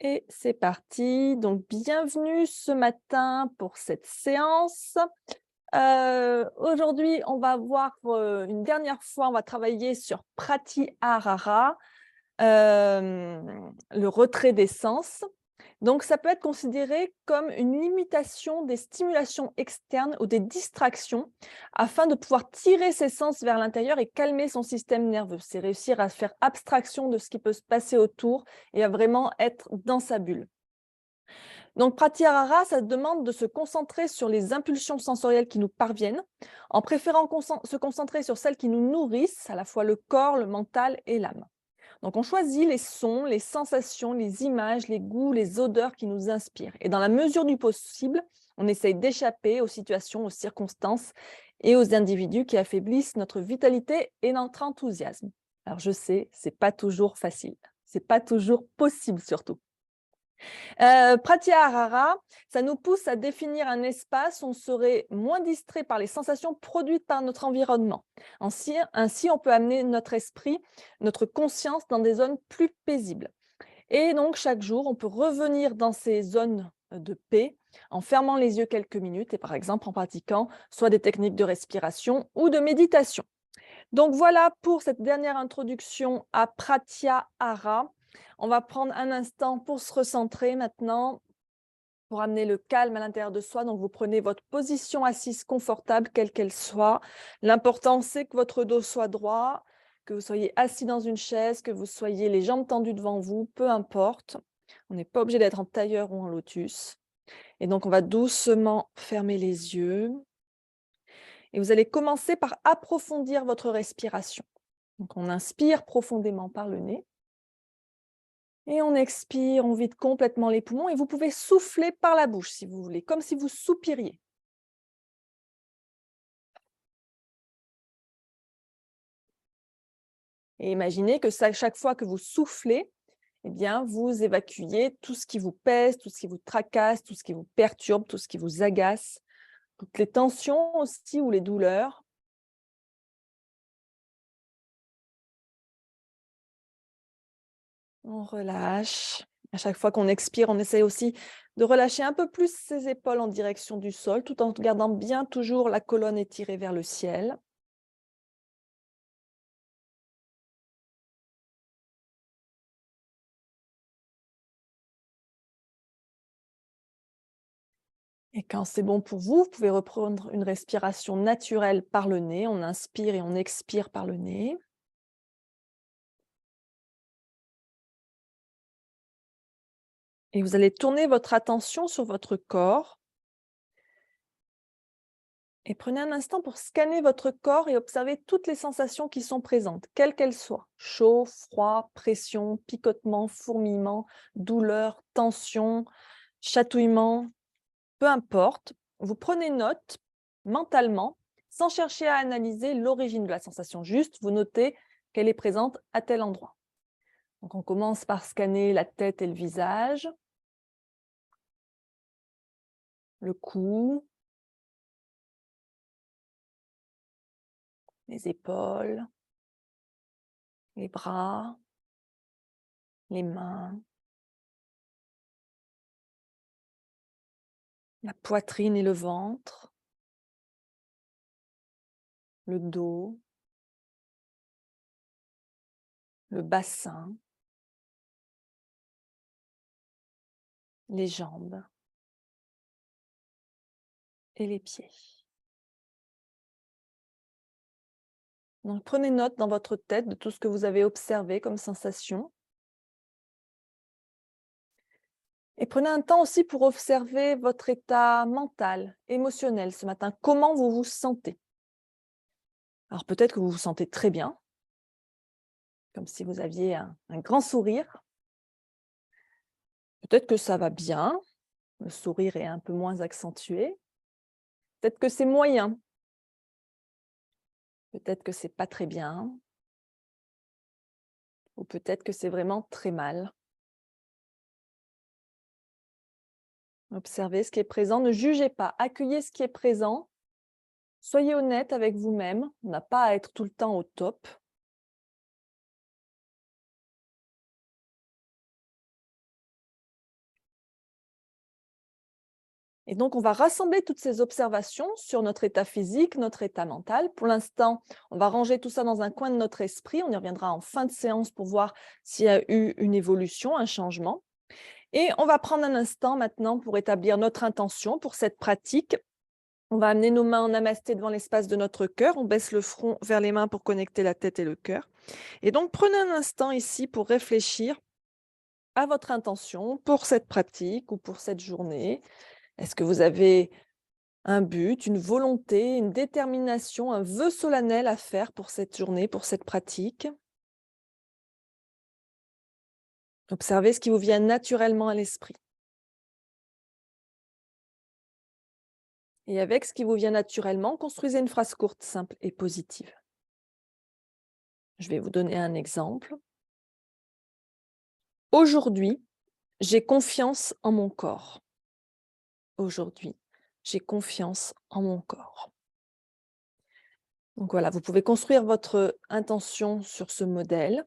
Et c'est parti. Donc, bienvenue ce matin pour cette séance. Aujourd'hui, on va voir une dernière fois, on va travailler sur Pratyahara, le retrait des sens. Donc, ça peut être considéré comme une limitation des stimulations externes ou des distractions afin de pouvoir tirer ses sens vers l'intérieur et calmer son système nerveux. C'est réussir à faire abstraction de ce qui peut se passer autour et à vraiment être dans sa bulle. Donc, Pratyahara, ça demande de se concentrer sur les impulsions sensorielles qui nous parviennent, en préférant se concentrer sur celles qui nous nourrissent, à la fois le corps, le mental et l'âme. Donc, on choisit les sons, les sensations, les images, les goûts, les odeurs qui nous inspirent. Et dans la mesure du possible, on essaye d'échapper aux situations, aux circonstances et aux individus qui affaiblissent notre vitalité et notre enthousiasme. Alors, je sais, c'est pas toujours facile. C'est pas toujours possible, surtout. Pratyahara, ça nous pousse à définir un espace où on serait moins distrait par les sensations produites par notre environnement. Ainsi, on peut amener notre esprit, notre conscience dans des zones plus paisibles. Et donc, chaque jour, on peut revenir dans ces zones de paix en fermant les yeux quelques minutes et par exemple en pratiquant soit des techniques de respiration ou de méditation. Donc voilà pour cette dernière introduction à Pratyahara. On va prendre un instant pour se recentrer maintenant, pour amener le calme à l'intérieur de soi. Donc, vous prenez votre position assise confortable, quelle qu'elle soit. L'important, c'est que votre dos soit droit, que vous soyez assis dans une chaise, que vous soyez les jambes tendues devant vous, peu importe. On n'est pas obligé d'être en tailleur ou en lotus. Et donc, on va doucement fermer les yeux. Et vous allez commencer par approfondir votre respiration. Donc, on inspire profondément par le nez. Et on expire, on vide complètement les poumons et vous pouvez souffler par la bouche si vous voulez, comme si vous soupiriez. Et imaginez que chaque fois que vous soufflez, eh bien, vous évacuez tout ce qui vous pèse, tout ce qui vous tracasse, tout ce qui vous perturbe, tout ce qui vous agace, toutes les tensions aussi ou les douleurs. On relâche. À chaque fois qu'on expire, on essaye aussi de relâcher un peu plus ses épaules en direction du sol, tout en gardant bien toujours la colonne étirée vers le ciel. Et quand c'est bon pour vous, vous pouvez reprendre une respiration naturelle par le nez. On inspire et on expire par le nez. Et vous allez tourner votre attention sur votre corps. Et prenez un instant pour scanner votre corps et observer toutes les sensations qui sont présentes, quelles qu'elles soient. Chaud, froid, pression, picotement, fourmillement, douleur, tension, chatouillement, peu importe. Vous prenez note mentalement, sans chercher à analyser l'origine de la sensation. Juste, vous notez qu'elle est présente à tel endroit. Donc, on commence par scanner la tête et le visage, le cou, les épaules, les bras, les mains, la poitrine et le ventre, le dos, le bassin, les jambes et les pieds. Donc, prenez note dans votre tête de tout ce que vous avez observé comme sensation. Et prenez un temps aussi pour observer votre état mental, émotionnel ce matin. Comment vous vous sentez? Alors peut-être que vous vous sentez très bien, comme si vous aviez un grand sourire. Peut-être que ça va bien, le sourire est un peu moins accentué. Peut-être que c'est moyen. Peut-être que c'est pas très bien. Ou peut-être que c'est vraiment très mal. Observez ce qui est présent, ne jugez pas, accueillez ce qui est présent. Soyez honnête avec vous-même, on n'a pas à être tout le temps au top. Et donc, on va rassembler toutes ces observations sur notre état physique, notre état mental. Pour l'instant, on va ranger tout ça dans un coin de notre esprit. On y reviendra en fin de séance pour voir s'il y a eu une évolution, un changement. Et on va prendre un instant maintenant pour établir notre intention pour cette pratique. On va amener nos mains en namasté devant l'espace de notre cœur. On baisse le front vers les mains pour connecter la tête et le cœur. Et donc, prenez un instant ici pour réfléchir à votre intention pour cette pratique ou pour cette journée. Est-ce que vous avez un but, une volonté, une détermination, un vœu solennel à faire pour cette journée, pour cette pratique? Observez ce qui vous vient naturellement à l'esprit. Et avec ce qui vous vient naturellement, construisez une phrase courte, simple et positive. Je vais vous donner un exemple. Aujourd'hui, j'ai confiance en mon corps. Aujourd'hui, j'ai confiance en mon corps. Donc voilà, vous pouvez construire votre intention sur ce modèle.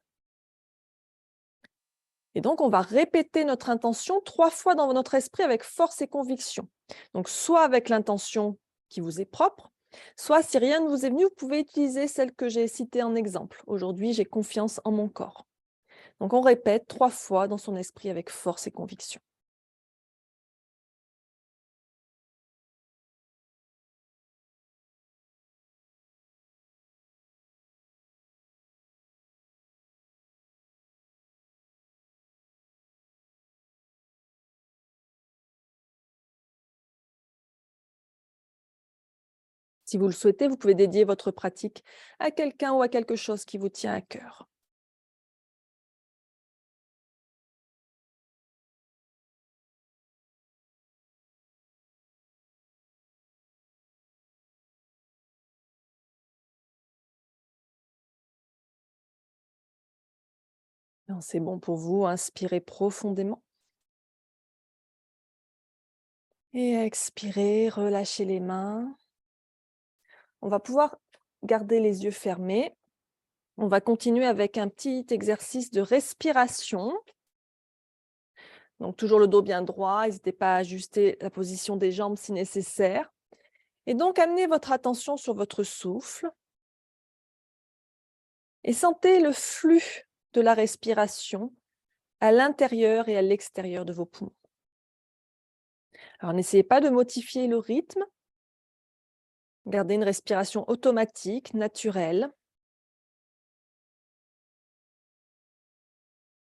Et donc, on va répéter notre intention 3 fois dans notre esprit avec force et conviction. Donc, soit avec l'intention qui vous est propre, soit si rien ne vous est venu, vous pouvez utiliser celle que j'ai citée en exemple. Aujourd'hui, j'ai confiance en mon corps. Donc, on répète 3 fois dans son esprit avec force et conviction. Si vous le souhaitez, vous pouvez dédier votre pratique à quelqu'un ou à quelque chose qui vous tient à cœur. Quand c'est bon pour vous, inspirez profondément. Et expirez, relâchez les mains. On va pouvoir garder les yeux fermés. On va continuer avec un petit exercice de respiration. Donc, toujours le dos bien droit. N'hésitez pas à ajuster la position des jambes si nécessaire. Et donc, amenez votre attention sur votre souffle et sentez le flux de la respiration à l'intérieur et à l'extérieur de vos poumons. Alors, n'essayez pas de modifier le rythme. Gardez une respiration automatique, naturelle.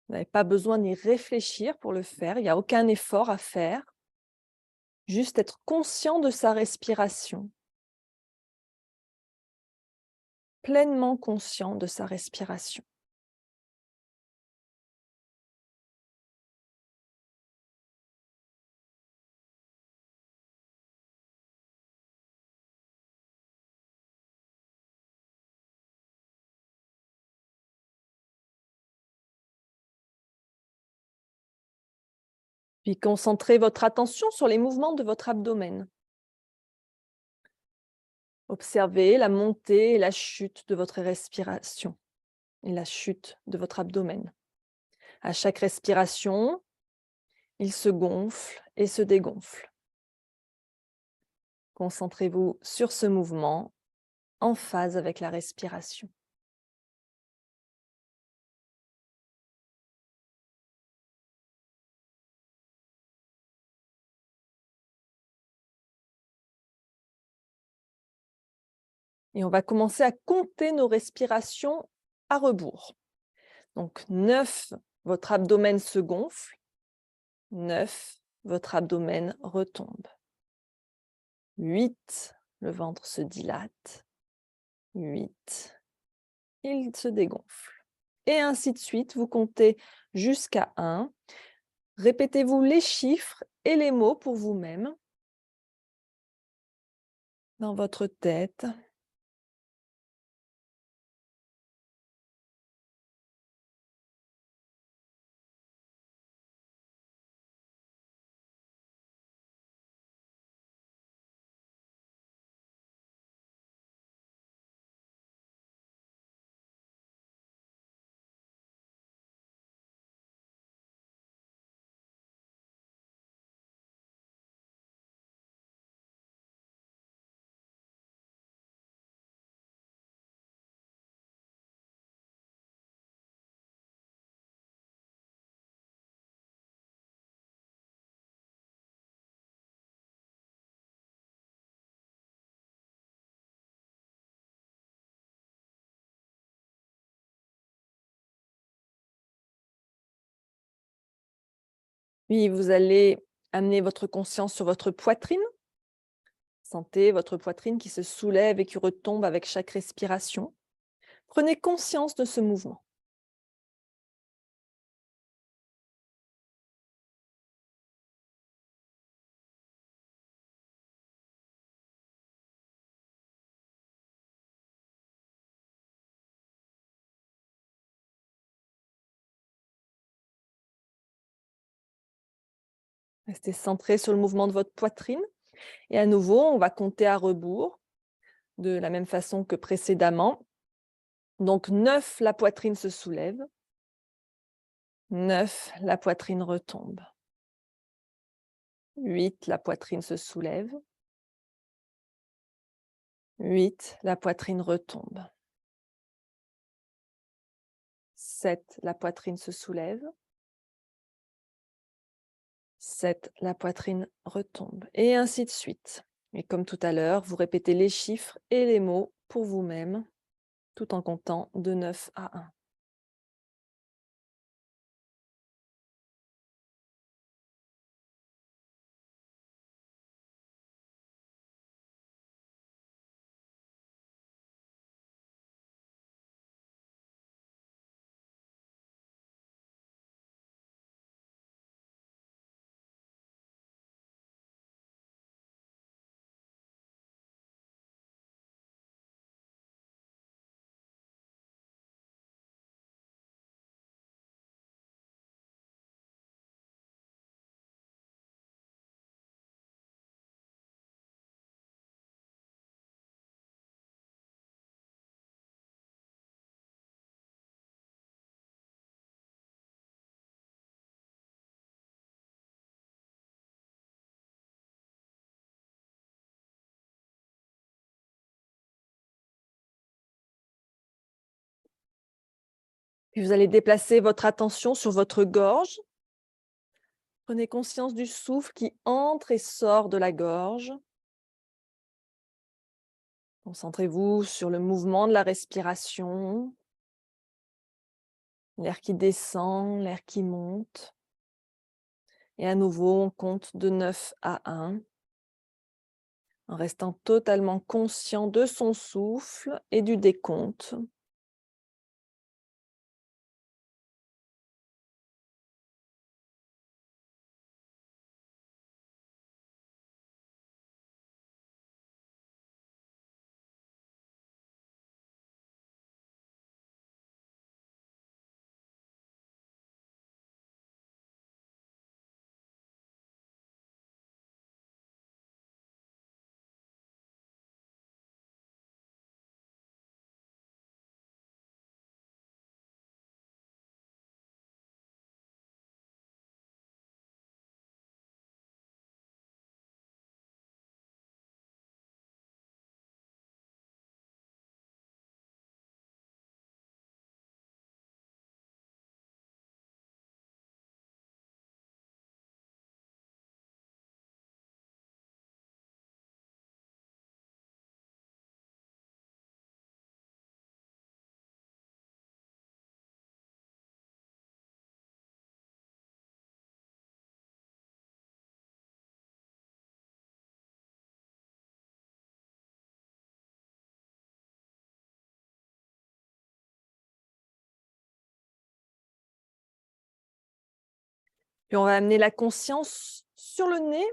Vous n'avez pas besoin d'y réfléchir pour le faire. Il n'y a aucun effort à faire. Juste être conscient de sa respiration. Pleinement conscient de sa respiration. Puis concentrez votre attention sur les mouvements de votre abdomen. Observez la montée et la chute de votre respiration et la chute de votre abdomen. À chaque respiration, il se gonfle et se dégonfle. Concentrez-vous sur ce mouvement en phase avec la respiration. Et on va commencer à compter nos respirations à rebours. Donc 9, votre abdomen se gonfle. 9, votre abdomen retombe. 8, le ventre se dilate. 8, il se dégonfle. Et ainsi de suite, vous comptez jusqu'à 1. Répétez-vous les chiffres et les mots pour vous-même dans votre tête. Puis vous allez amener votre conscience sur votre poitrine. Sentez votre poitrine qui se soulève et qui retombe avec chaque respiration. Prenez conscience de ce mouvement. Restez centré sur le mouvement de votre poitrine. Et à nouveau, on va compter à rebours, de la même façon que précédemment. Donc 9, la poitrine se soulève. 9, la poitrine retombe. 8, la poitrine se soulève. 8, la poitrine retombe. 7, la poitrine se soulève. 7, la poitrine retombe. Et ainsi de suite. Et comme tout à l'heure, vous répétez les chiffres et les mots pour vous-même, tout en comptant de 9 à 1. Puis vous allez déplacer votre attention sur votre gorge. Prenez conscience du souffle qui entre et sort de la gorge. Concentrez-vous sur le mouvement de la respiration, l'air qui descend, l'air qui monte. Et à nouveau, on compte de 9 à 1, en restant totalement conscient de son souffle et du décompte. Puis on va amener la conscience sur le nez.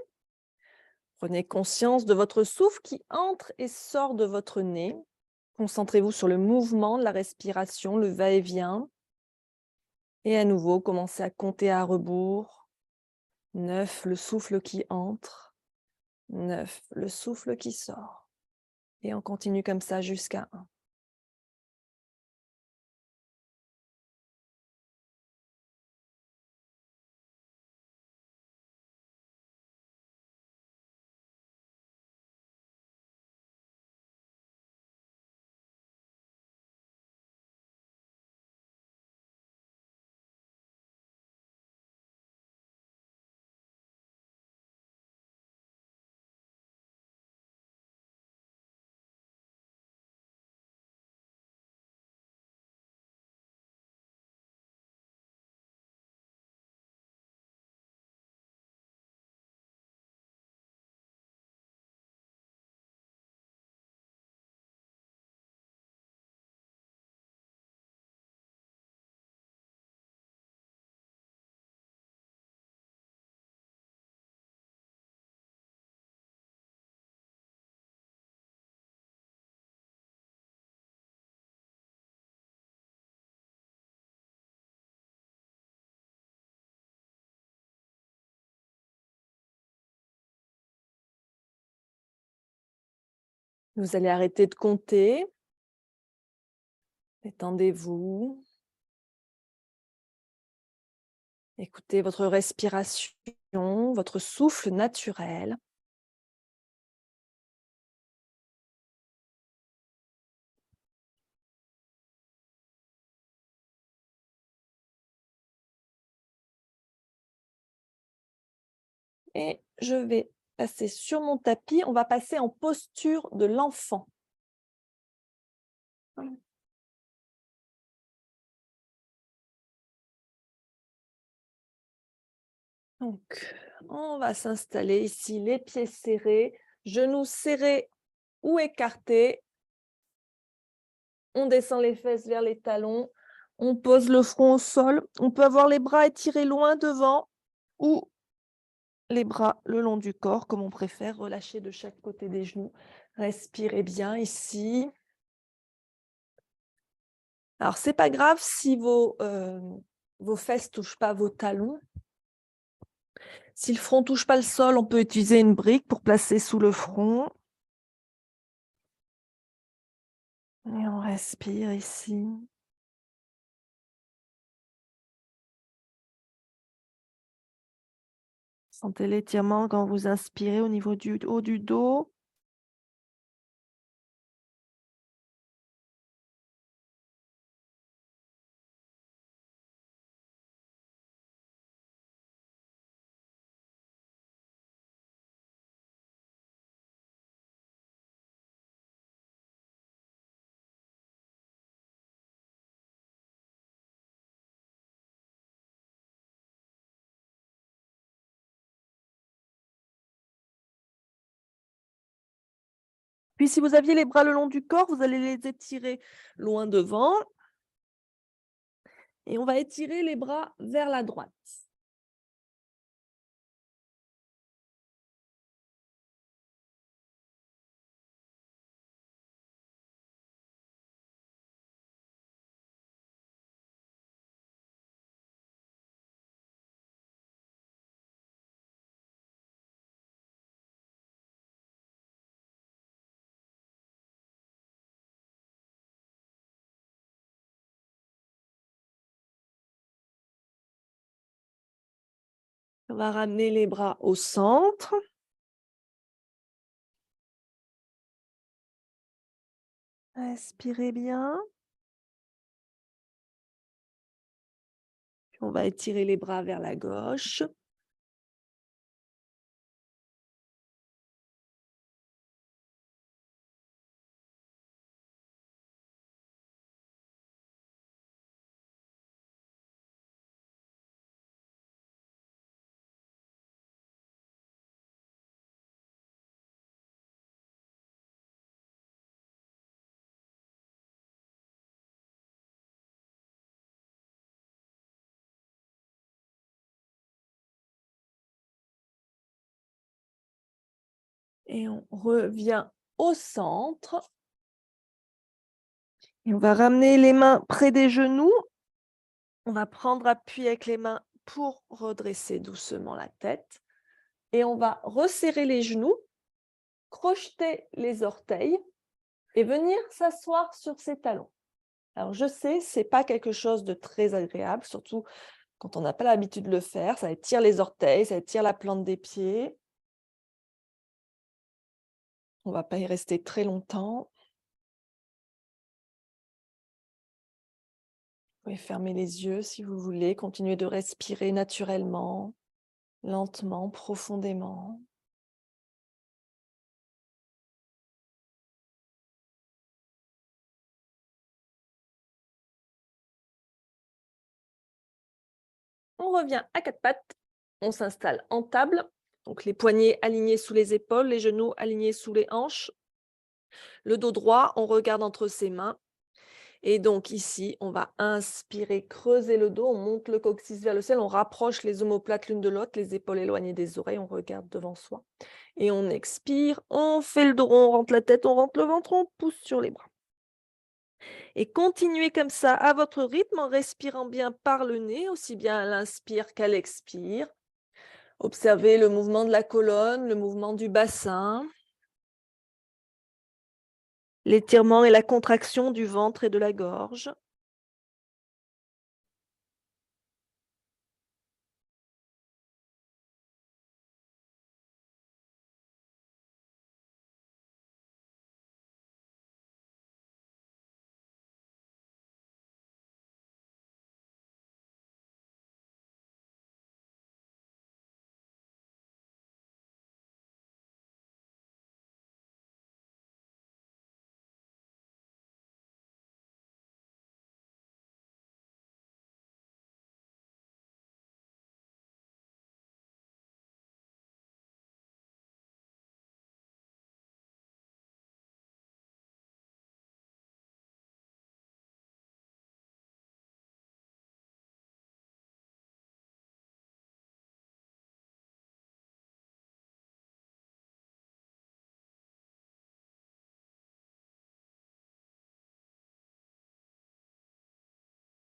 Prenez conscience de votre souffle qui entre et sort de votre nez. Concentrez-vous sur le mouvement de la respiration, le va-et-vient. Et à nouveau, commencez à compter à rebours. 9, le souffle qui entre. 9, le souffle qui sort. Et on continue comme ça jusqu'à 1. Vous allez arrêter de compter. Détendez-vous. Écoutez votre respiration, votre souffle naturel. Et je vais passer sur mon tapis. On va passer en posture de l'enfant. Donc, on va s'installer ici, les pieds serrés, genoux serrés ou écartés. On descend les fesses vers les talons. On pose le front au sol. On peut avoir les bras étirés loin devant ou les bras le long du corps, comme on préfère, relâcher de chaque côté des genoux. Respirez bien ici. Alors, c'est pas grave si vos fesses ne touchent pas vos talons. Si le front ne touche pas le sol, on peut utiliser une brique pour placer sous le front. Et on respire ici. Sentez l'étirement quand vous inspirez au niveau du haut du dos. Puis si vous aviez les bras le long du corps, vous allez les étirer loin devant. Et on va étirer les bras vers la droite. On va ramener les bras au centre. Respirez bien. Puis on va étirer les bras vers la gauche. Et on revient au centre. Et on va ramener les mains près des genoux. On va prendre appui avec les mains pour redresser doucement la tête. Et on va resserrer les genoux, crocheter les orteils et venir s'asseoir sur ses talons. Alors, je sais, ce n'est pas quelque chose de très agréable, surtout quand on n'a pas l'habitude de le faire. Ça étire les orteils, ça étire la plante des pieds. On ne va pas y rester très longtemps. Vous pouvez fermer les yeux si vous voulez. Continuez de respirer naturellement, lentement, profondément. On revient à quatre pattes. On s'installe en table. Donc, les poignets alignés sous les épaules, les genoux alignés sous les hanches. Le dos droit, on regarde entre ses mains. Et donc ici, on va inspirer, creuser le dos, on monte le coccyx vers le ciel, on rapproche les omoplates l'une de l'autre, les épaules éloignées des oreilles, on regarde devant soi. Et on expire, on fait le dos rond, on rentre la tête, on rentre le ventre, on pousse sur les bras. Et continuez comme ça à votre rythme en respirant bien par le nez, aussi bien à l'inspire qu'à l'expire. Observez le mouvement de la colonne, le mouvement du bassin. l'étirement et la contraction du ventre et de la gorge.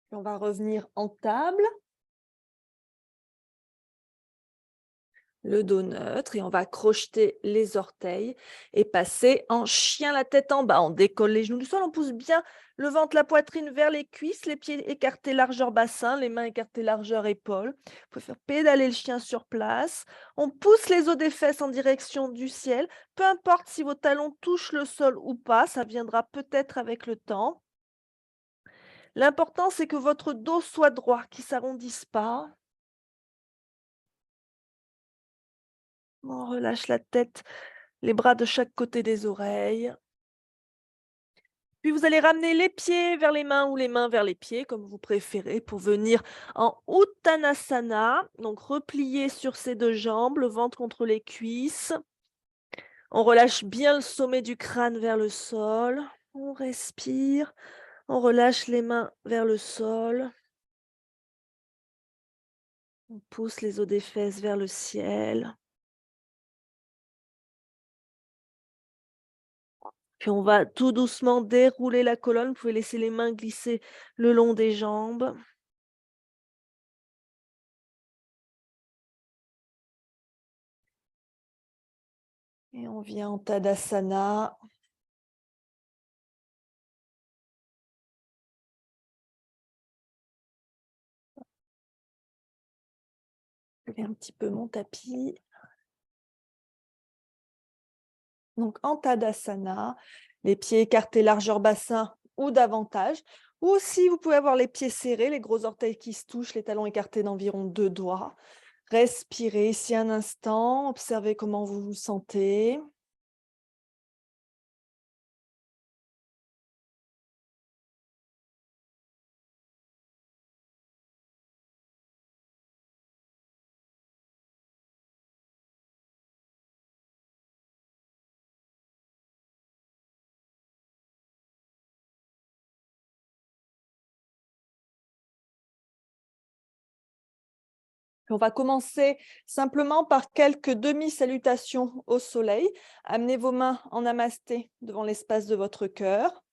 Puis on va revenir en table. Le dos neutre et on va crocheter les orteils et passer en chien la tête en bas. On décolle les genoux du sol, on pousse bien le ventre, la poitrine vers les cuisses, les pieds écartés largeur bassin, les mains écartées largeur épaules. Vous pouvez faire pédaler le chien sur place. On pousse les os des fesses en direction du ciel. Peu importe si vos talons touchent le sol ou pas, ça viendra peut-être avec le temps. L'important, c'est que votre dos soit droit, qu'il ne s'arrondisse pas. On relâche la tête, les bras de chaque côté des oreilles. Puis vous allez ramener les pieds vers les mains ou les mains vers les pieds, comme vous préférez, pour venir en Uttanasana. Donc replier sur ses deux jambes, le ventre contre les cuisses. On relâche bien le sommet du crâne vers le sol. On respire. On relâche les mains vers le sol. On pousse les os des fesses vers le ciel. Puis on va tout doucement dérouler la colonne. Vous pouvez laisser les mains glisser le long des jambes. Et on vient en Tadasana. Je vais un petit peu mon tapis. Donc en Tadasana, les pieds écartés largeur bassin ou davantage. Ou aussi, vous pouvez avoir les pieds serrés, les gros orteils qui se touchent, les talons écartés d'environ 2 doigts. Respirez ici un instant, observez comment vous vous sentez. On va commencer simplement par quelques demi-salutations au soleil. Amenez vos mains en namasté devant l'espace de votre cœur.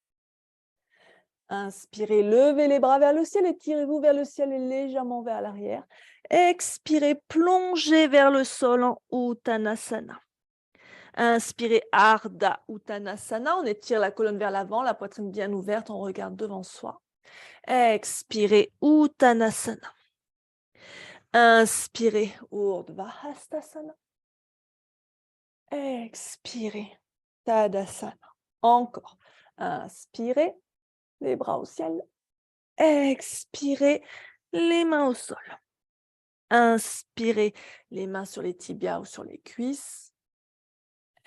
Inspirez, levez les bras vers le ciel, étirez-vous vers le ciel et légèrement vers l'arrière. Expirez, plongez vers le sol en Uttanasana. Inspirez, Ardha Uttanasana. On étire la colonne vers l'avant, la poitrine bien ouverte, on regarde devant soi. Expirez, Uttanasana. Inspirez, Urdhva Hastasana. Expirez, Tadasana. Encore. Inspirez, les bras au ciel. Expirez, les mains au sol. Inspirez, les mains sur les tibias ou sur les cuisses.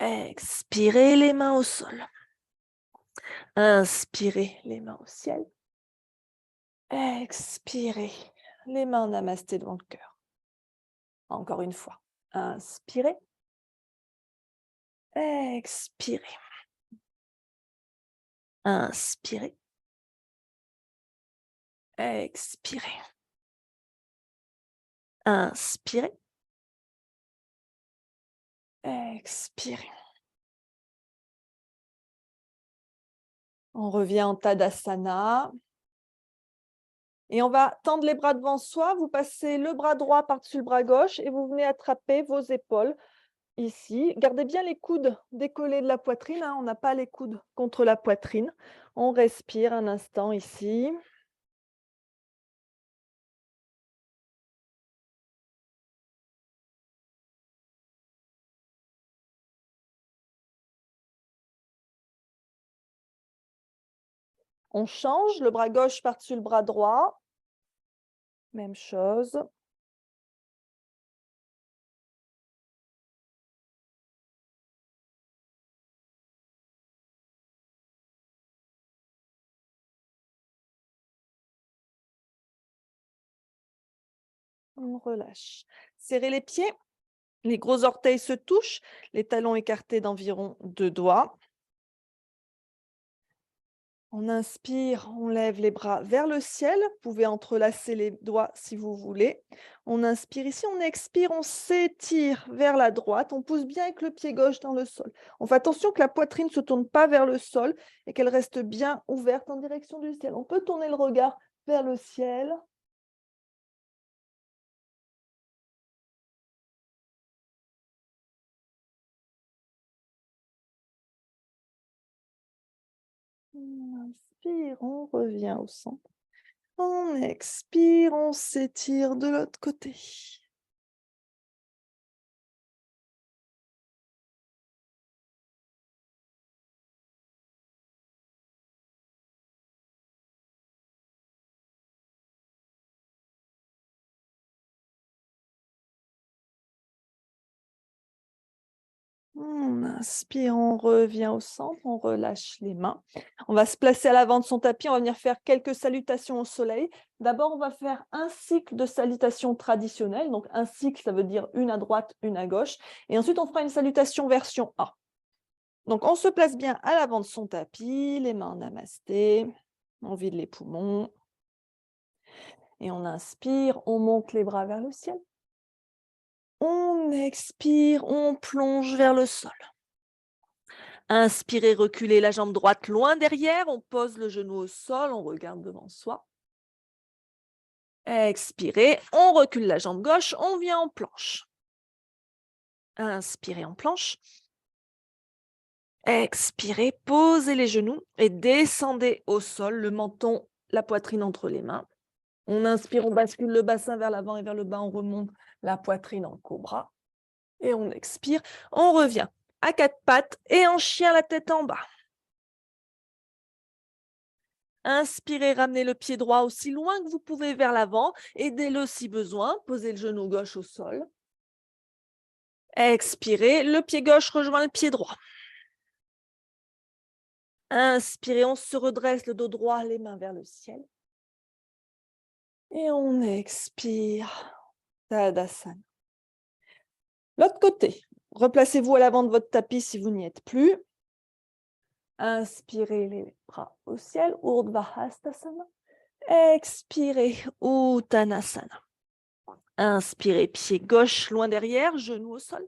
Expirez, les mains au sol. Inspirez, les mains au ciel. Expirez, les mains en namasté devant le cœur. Encore une fois. Inspirez. Expirez. Inspirez. Expirez. Inspirez. Expirez. On revient en Tadasana. Et on va tendre les bras devant soi. Vous passez le bras droit par-dessus le bras gauche et vous venez attraper vos épaules ici. Gardez bien les coudes décollés de la poitrine, hein, on n'a pas les coudes contre la poitrine. On respire un instant ici. On change, le bras gauche par-dessus le bras droit. Même chose. On relâche. Serrez les pieds. Les gros orteils se touchent, les talons écartés d'environ 2 doigts. On inspire, on lève les bras vers le ciel. Vous pouvez entrelacer les doigts si vous voulez. On inspire ici, on expire, on s'étire vers la droite. On pousse bien avec le pied gauche dans le sol. On fait attention que la poitrine ne se tourne pas vers le sol et qu'elle reste bien ouverte en direction du ciel. On peut tourner le regard vers le ciel. On inspire, on revient au centre. On expire, on s'étire de l'autre côté. On inspire, on revient au centre, on relâche les mains. On va se placer à l'avant de son tapis, on va venir faire quelques salutations au soleil. D'abord, on va faire un cycle de salutations traditionnelles. Donc, un cycle, ça veut dire une à droite, une à gauche. Et ensuite, on fera une salutation version A. Donc, on se place bien à l'avant de son tapis, les mains en namasté, on vide les poumons. Et on inspire, on monte les bras vers le ciel. On expire, on plonge vers le sol. Inspirez, reculez la jambe droite loin derrière, on pose le genou au sol, on regarde devant soi. Expirez, on recule la jambe gauche, on vient en planche. Inspirez en planche. Expirez, posez les genoux et descendez au sol, le menton, la poitrine entre les mains. On inspire, on bascule le bassin vers l'avant et vers le bas, on remonte la poitrine en cobra. Et on expire, on revient à quatre pattes et en chien la tête en bas. Inspirez, ramenez le pied droit aussi loin que vous pouvez vers l'avant. Aidez-le si besoin. Posez le genou gauche au sol. Expirez, le pied gauche rejoint le pied droit. Inspirez, on se redresse, le dos droit, les mains vers le ciel. Et on expire. Tadasana. L'autre côté. Replacez-vous à l'avant de votre tapis si vous n'y êtes plus. Inspirez les bras au ciel. Urdhva Hastasana. Expirez. Uttanasana. Inspirez, pied gauche loin derrière, genou au sol.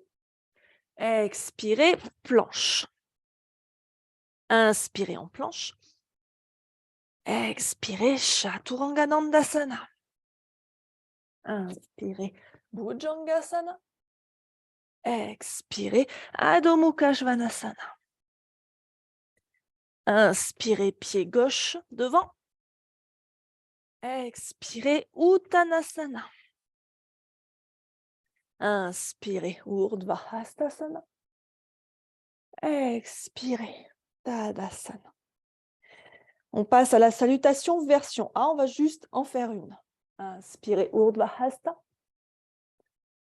Expirez, planche. Inspirez en planche. Expirez, Chaturanga Dandasana. Inspirez, Bhujangasana. Expirez, Adho Mukha Svanasana. Inspirez, pied gauche devant. Expirez, Uttanasana. Inspirez, Urdhva Hastasana. Expirez, Tadasana. On passe à la salutation version A. On va juste en faire une. Inspirez, Urdhva Hasta.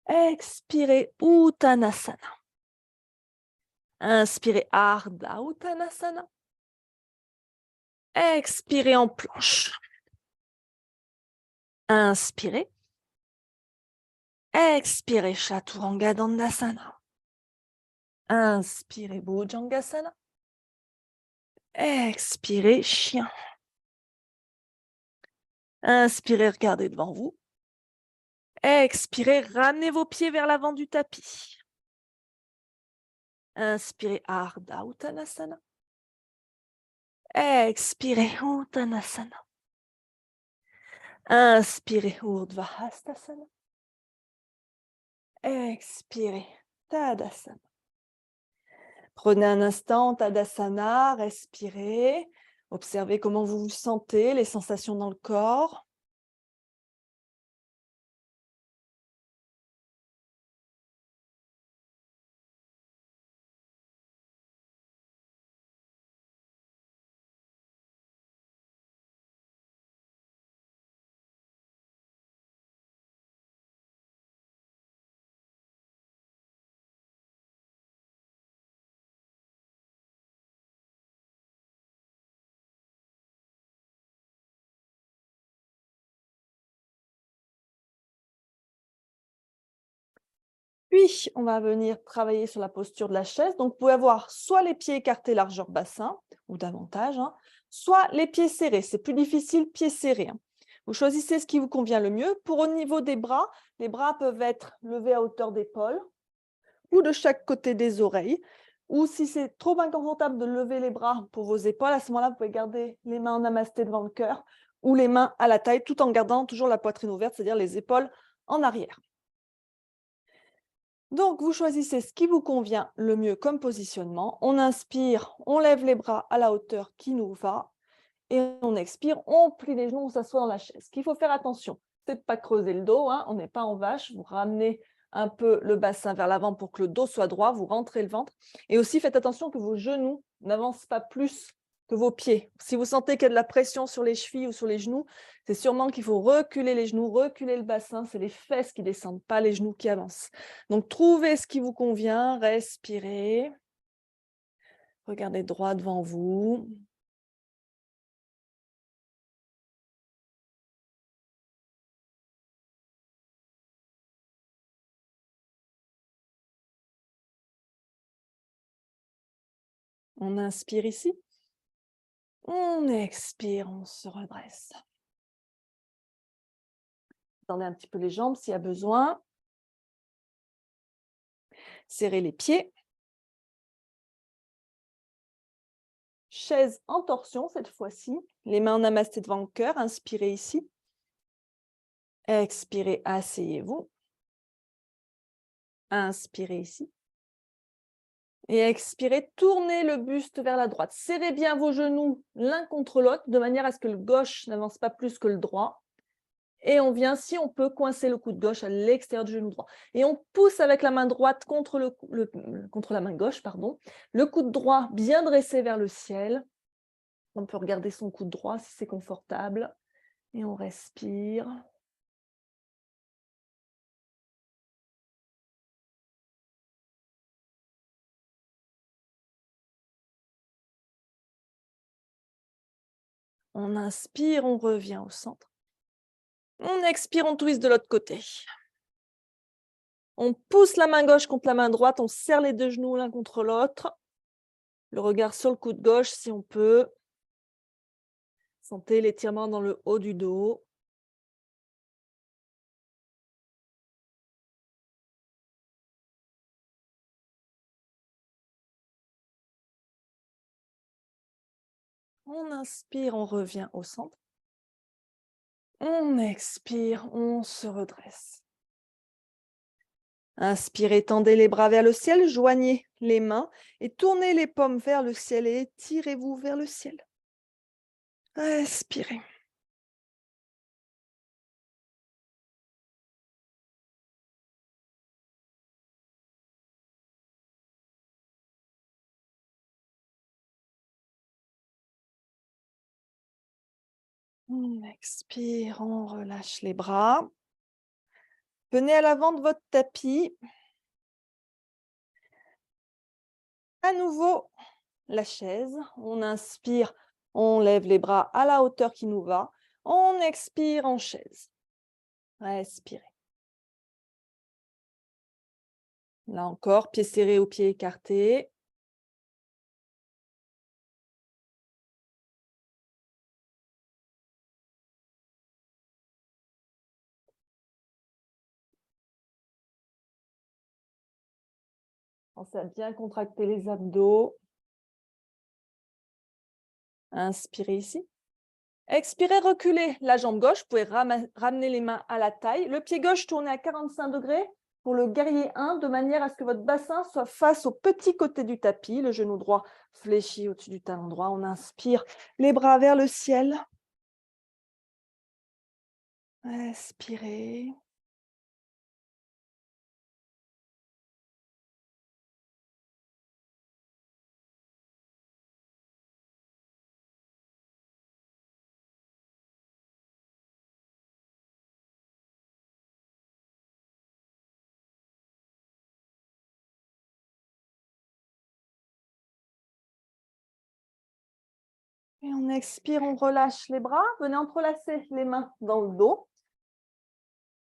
Expirez, Uttanasana. Inspirez, Ardha Uttanasana. Expirez en planche. Inspirez. Expirez, Chaturanga Dandasana. Inspirez, Bhujangasana. Expirez, chien. Inspirez, regardez devant vous. Expirez, ramenez vos pieds vers l'avant du tapis. Inspirez, Ardha Uttanasana. Expirez, Uttanasana. Inspirez, Urdhva Hastasana. Expirez, Tadasana. Prenez un instant, Tadasana, respirez. Observez comment vous vous sentez, les sensations dans le corps. Puis, on va venir travailler sur la posture de la chaise. Donc, vous pouvez avoir soit les pieds écartés largeur bassin, ou davantage, hein, soit les pieds serrés. C'est plus difficile, pieds serrés. Hein. Vous choisissez ce qui vous convient le mieux. Pour au niveau des bras, les bras peuvent être levés à hauteur d'épaule ou de chaque côté des oreilles. Ou si c'est trop inconfortable de lever les bras pour vos épaules, à ce moment-là, vous pouvez garder les mains en namasté devant le cœur ou les mains à la taille, tout en gardant toujours la poitrine ouverte, c'est-à-dire les épaules en arrière. Donc, vous choisissez ce qui vous convient le mieux comme positionnement. On inspire, on lève les bras à la hauteur qui nous va. Et on expire, on plie les genoux, on s'assoit dans la chaise. Ce qu'il faut faire attention, c'est de ne pas creuser le dos. Hein, on n'est pas en vache. Vous ramenez un peu le bassin vers l'avant pour que le dos soit droit. Vous rentrez le ventre. Et aussi, faites attention que vos genoux n'avancent pas plus que vos pieds. Si vous sentez qu'il y a de la pression sur les chevilles ou sur les genoux, c'est sûrement qu'il faut reculer les genoux, reculer le bassin. C'est les fesses qui descendent, pas les genoux qui avancent. Donc, trouvez ce qui vous convient, respirez. Regardez droit devant vous. On inspire ici. On expire, on se redresse. Tendez un petit peu les jambes s'il y a besoin. Serrez les pieds. Chaise en torsion cette fois-ci. Les mains en namasté devant le cœur. Inspirez ici. Expirez, asseyez-vous. Inspirez ici. Et expirez, tournez le buste vers la droite. Serrez bien vos genoux l'un contre l'autre de manière à ce que le gauche n'avance pas plus que le droit. Et on vient, si on peut, coincer le coude gauche à l'extérieur du genou droit. Et on pousse avec la main droite contre la main gauche, pardon. Le coude droit bien dressé vers le ciel. On peut regarder son coude droit si c'est confortable. Et on respire. On inspire, on revient au centre. On expire, on twist de l'autre côté. On pousse la main gauche contre la main droite, on serre les deux genoux l'un contre l'autre. Le regard sur le coude gauche si on peut. Sentez l'étirement dans le haut du dos. On inspire, on revient au centre. On expire, on se redresse. Inspirez, tendez les bras vers le ciel, joignez les mains et tournez les paumes vers le ciel et étirez-vous vers le ciel. Expirez. On expire, on relâche les bras. Venez à l'avant de votre tapis. À nouveau, la chaise. On inspire, on lève les bras à la hauteur qui nous va. On expire en chaise. Respirez. Là encore, pieds serrés ou pieds écartés. Pensez à bien contracter les abdos. Inspirez ici. Expirez, reculez la jambe gauche. Vous pouvez ramener les mains à la taille. Le pied gauche tourné à 45 degrés. pour le guerrier 1, de manière à ce que votre bassin soit face au petit côté du tapis, le genou droit fléchi au-dessus du talon droit. On inspire, les bras vers le ciel. Expirez. Et on expire, on relâche les bras. Venez entrelacer les mains dans le dos.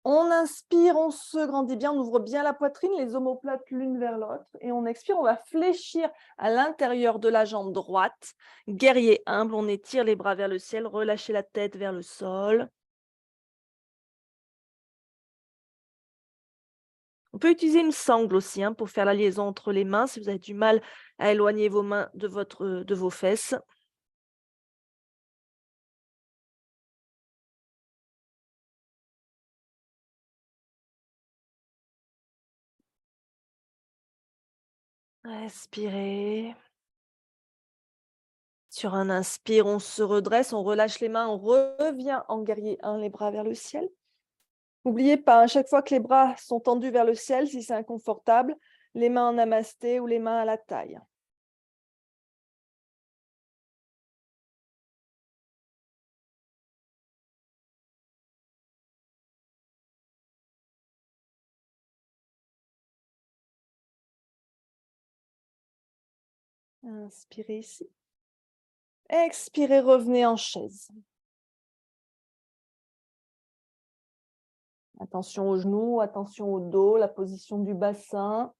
On inspire, on se grandit bien, on ouvre bien la poitrine, les omoplates l'une vers l'autre. Et on expire, on va fléchir à l'intérieur de la jambe droite. Guerrier humble, on étire les bras vers le ciel, relâchez la tête vers le sol. On peut utiliser une sangle aussi pour faire la liaison entre les mains si vous avez du mal à éloigner vos mains de vos fesses. Respirez. Sur un inspire, on se redresse, on relâche les mains, on revient en guerrier 1, les bras vers le ciel. N'oubliez pas, à chaque fois que les bras sont tendus vers le ciel, si c'est inconfortable, les mains en namasté ou les mains à la taille. Inspirez ici. Expirez, revenez en chaise. Attention aux genoux, attention au dos, la position du bassin.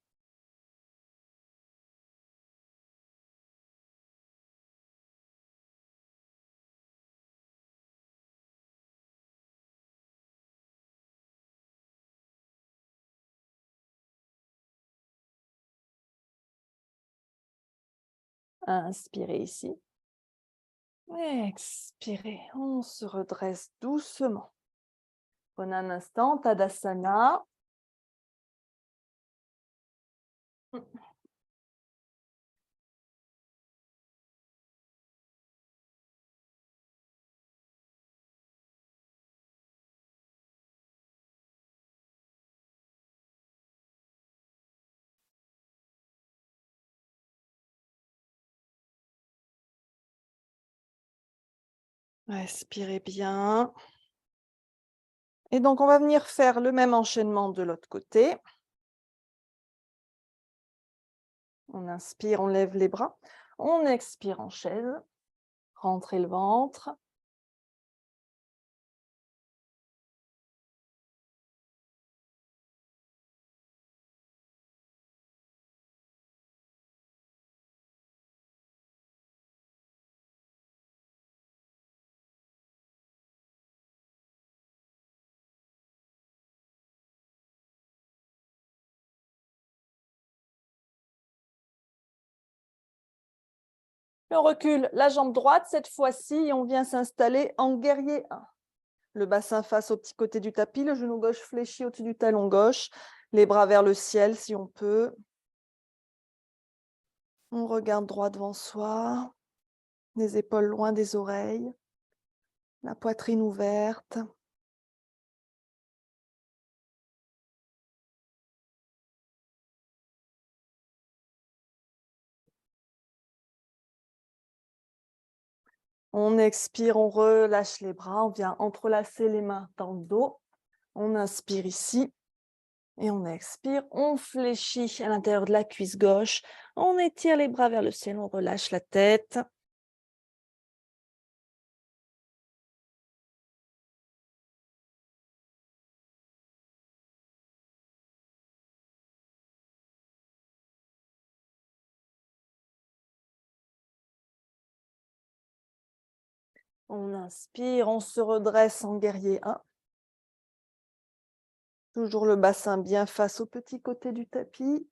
Inspirez ici. Expirez, on se redresse doucement. Prenez un instant, Tadasana. Respirez bien. Et donc, on va venir faire le même enchaînement de l'autre côté. On inspire, on lève les bras. On expire en chaise. Rentrez le ventre. Et on recule la jambe droite cette fois-ci et on vient s'installer en guerrier 1. Le bassin face au petit côté du tapis, le genou gauche fléchi au-dessus du talon gauche, les bras vers le ciel si on peut. On regarde droit devant soi, les épaules loin des oreilles, la poitrine ouverte. On expire, on relâche les bras, on vient entrelacer les mains dans le dos. On inspire ici et on expire. On fléchit à l'intérieur de la cuisse gauche. On étire les bras vers le ciel, on relâche la tête. On inspire, on se redresse en guerrier 1. Toujours le bassin bien face au petit côté du tapis.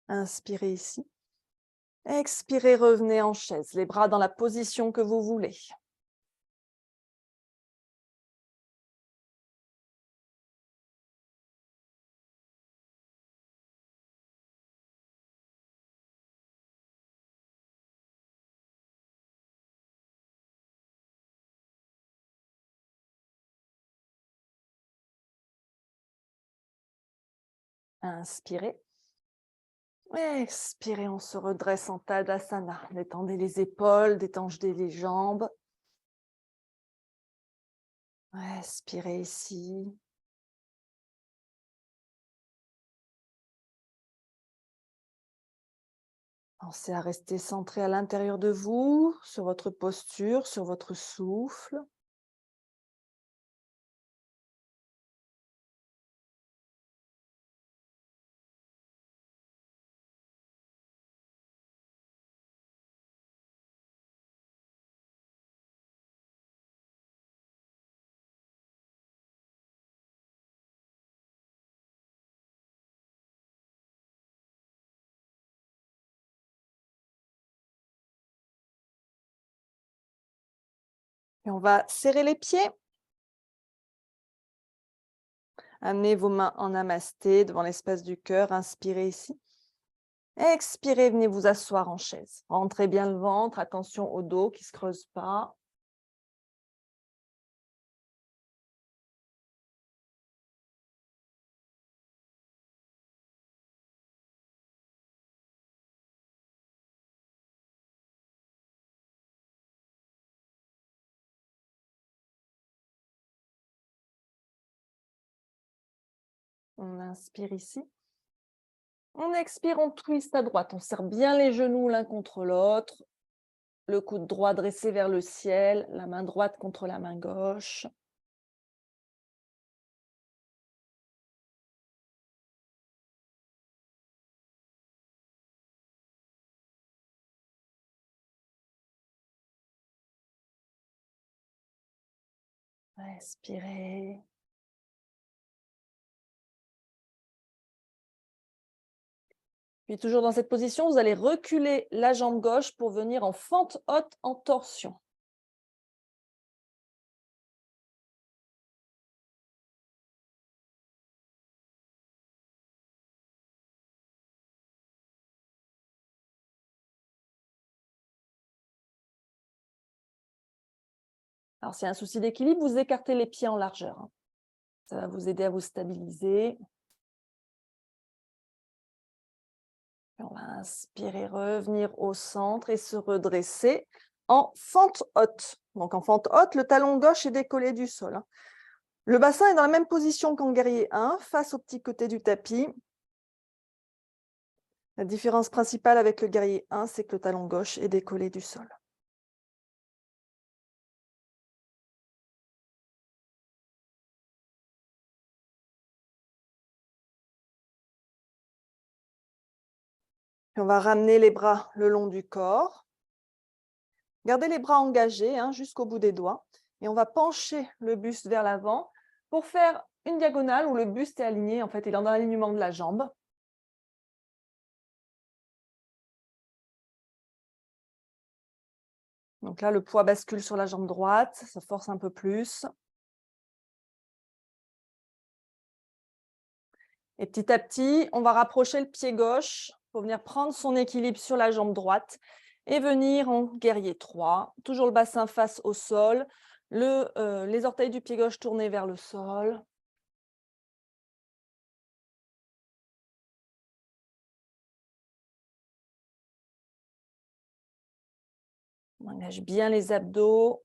Inspirez ici. Expirez, revenez en chaise, les bras dans la position que vous voulez. Inspirez. Expirez, on se redresse en Tadasana. Détendez les épaules, détendez les jambes. Expirez ici. Pensez à rester centré à l'intérieur de vous, sur votre posture, sur votre souffle. Et on va serrer les pieds. Amenez vos mains en namasté devant l'espace du cœur. Inspirez ici. Expirez, venez vous asseoir en chaise. Rentrez bien le ventre, attention au dos qui ne se creuse pas. On inspire ici. On expire, on twist à droite. On serre bien les genoux l'un contre l'autre. Le coude droit dressé vers le ciel, la main droite contre la main gauche. Respirez. Puis toujours dans cette position, vous allez reculer la jambe gauche pour venir en fente haute en torsion. Alors, s'il y a un souci d'équilibre, vous écartez les pieds en largeur, hein. Ça va vous aider à vous stabiliser. On va inspirer, revenir au centre et se redresser en fente haute. Donc, en fente haute, le talon gauche est décollé du sol, hein. Le bassin est dans la même position qu'en guerrier 1, face au petit côté du tapis. La différence principale avec le guerrier 1, c'est que le talon gauche est décollé du sol. Puis on va ramener les bras le long du corps. Gardez les bras engagés, hein, jusqu'au bout des doigts. Et on va pencher le buste vers l'avant pour faire une diagonale où le buste est aligné, en fait, il est dans l'alignement de la jambe. Donc là, le poids bascule sur la jambe droite, ça force un peu plus. Et petit à petit, on va rapprocher le pied gauche pour venir prendre son équilibre sur la jambe droite et venir en guerrier 3. Toujours le bassin face au sol, les orteils du pied gauche tournés vers le sol. On engage bien les abdos.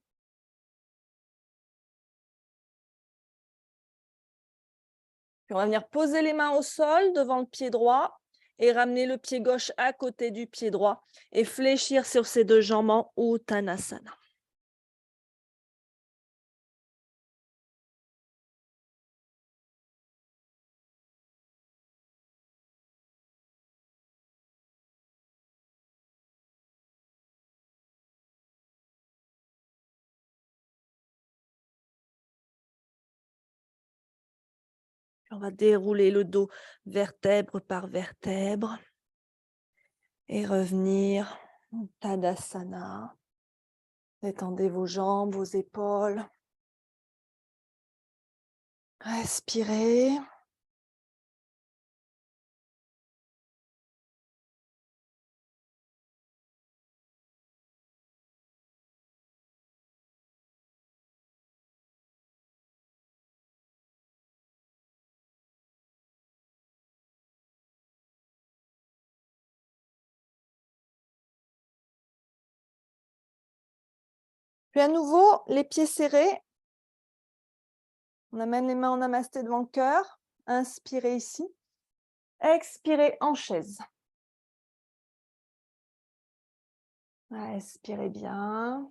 Puis on va venir poser les mains au sol devant le pied droit et ramener le pied gauche à côté du pied droit et fléchir sur ses deux jambes en Uttanasana. Puis on va dérouler le dos vertèbre par vertèbre. Et revenir en Tadasana. Détendez vos jambes, vos épaules. Respirez. Puis à nouveau, les pieds serrés. On amène les mains en namasté devant le cœur. Inspirez ici. Expirez en chaise. Respirez bien.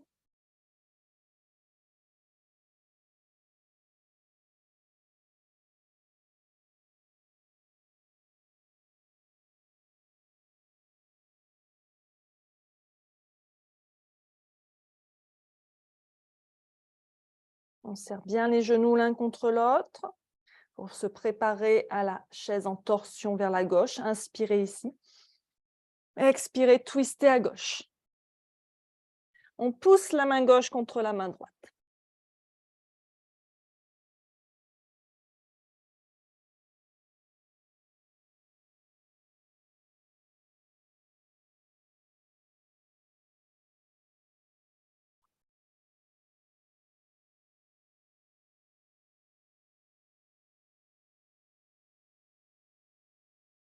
On serre bien les genoux l'un contre l'autre pour se préparer à la chaise en torsion vers la gauche. Inspirez ici. Expirez, twistez à gauche. On pousse la main gauche contre la main droite.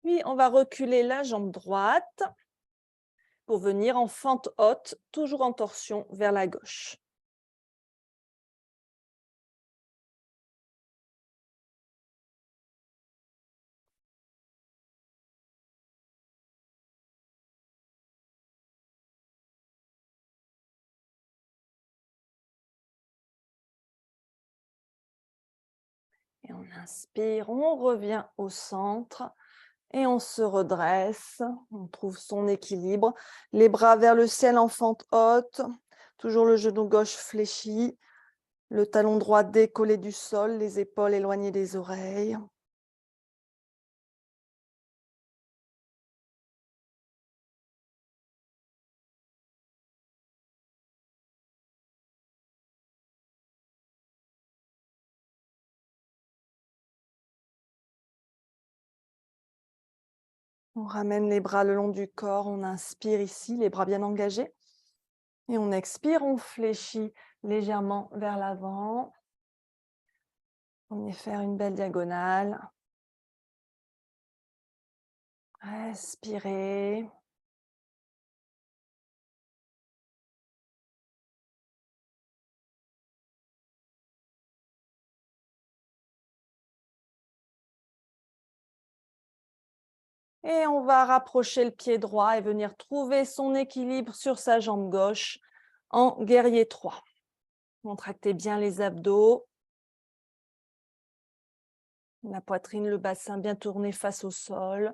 Puis, on va reculer la jambe droite pour venir en fente haute, toujours en torsion vers la gauche. Et on inspire, on revient au centre et on se redresse. On trouve son équilibre. Les bras vers le ciel en fente haute. Toujours le genou gauche fléchi. Le talon droit décollé du sol, les épaules éloignées des oreilles. On ramène les bras le long du corps. On inspire ici, les bras bien engagés. Et on expire, on fléchit légèrement vers l'avant. On va faire une belle diagonale. Respirez. Et on va rapprocher le pied droit et venir trouver son équilibre sur sa jambe gauche en guerrier 3. Contractez bien les abdos. La poitrine, le bassin bien tourné face au sol.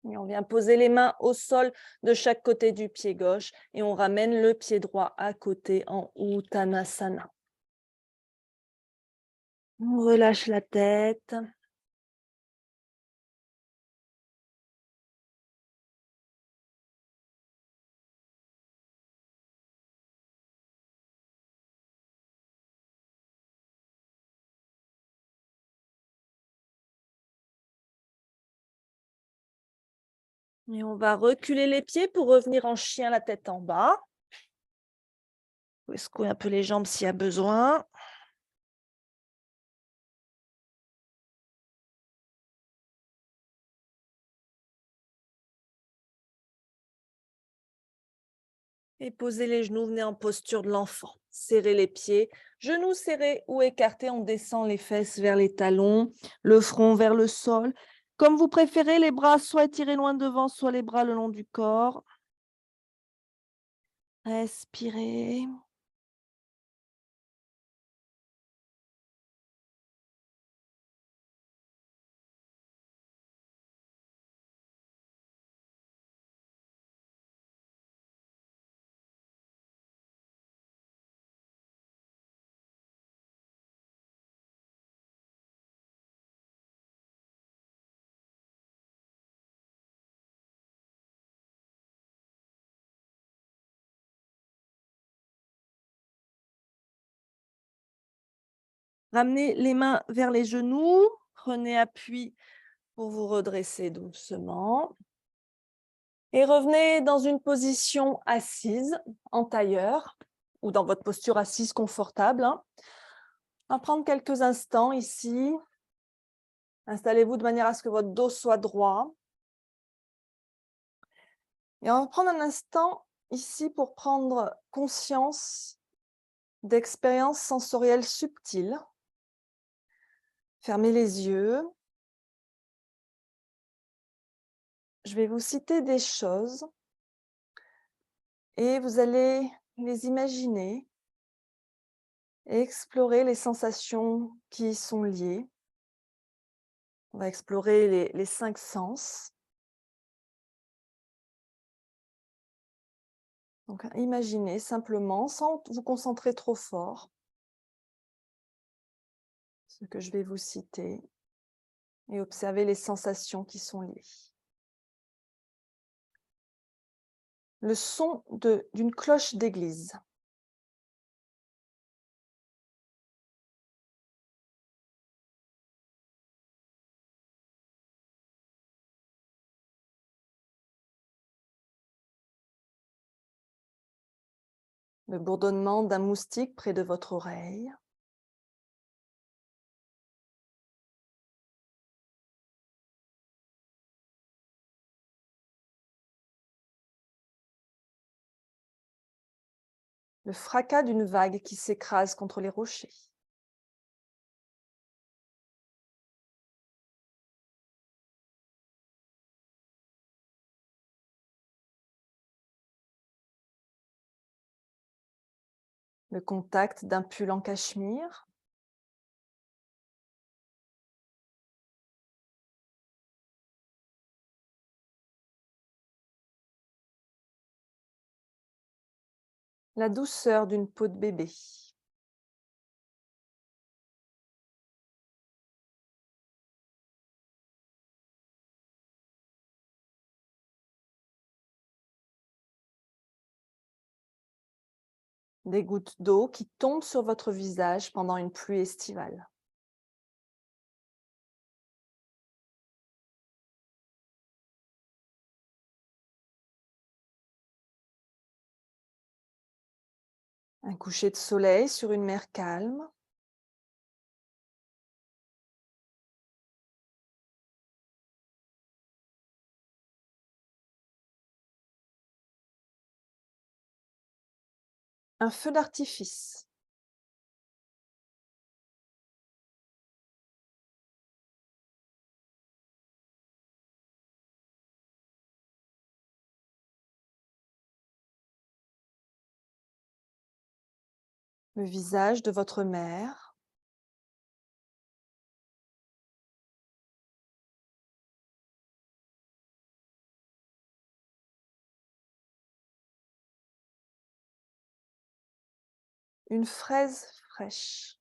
Et on vient poser les mains au sol de chaque côté du pied gauche et on ramène le pied droit à côté en Uttanasana. On relâche la tête. Et on va reculer les pieds pour revenir en chien, la tête en bas. Vous pouvez secouer un peu les jambes s'il y a besoin. Et posez les genoux, venez en posture de l'enfant. Serrez les pieds, genoux serrés ou écartés, on descend les fesses vers les talons, le front vers le sol. Comme vous préférez, les bras soit étirés loin devant, soit les bras le long du corps. Respirez. Ramenez les mains vers les genoux, prenez appui. Pour vous redresser doucement. Et revenez dans une position assise, en tailleur, ou dans votre posture assise confortable. On va prendre quelques instants ici. Installez-vous de manière à ce que votre dos soit droit. Et on va prendre un instant ici pour prendre conscience d'expériences sensorielles subtiles. Fermez les yeux. Je vais vous citer des choses et vous allez les imaginer et explorer les sensations qui y sont liées. On va explorer les 5 sens. Donc, imaginez simplement, sans vous concentrer trop fort, ce que je vais vous citer et observez les sensations qui sont liées. Le son d'une cloche d'église. Le bourdonnement d'un moustique près de votre oreille. Le fracas d'une vague qui s'écrase contre les rochers. Le contact d'un pull en cachemire. La douceur d'une peau de bébé. Des gouttes d'eau qui tombent sur votre visage pendant une pluie estivale. Un coucher de soleil sur une mer calme. Un feu d'artifice. Le visage de votre mère. Une fraise fraîche.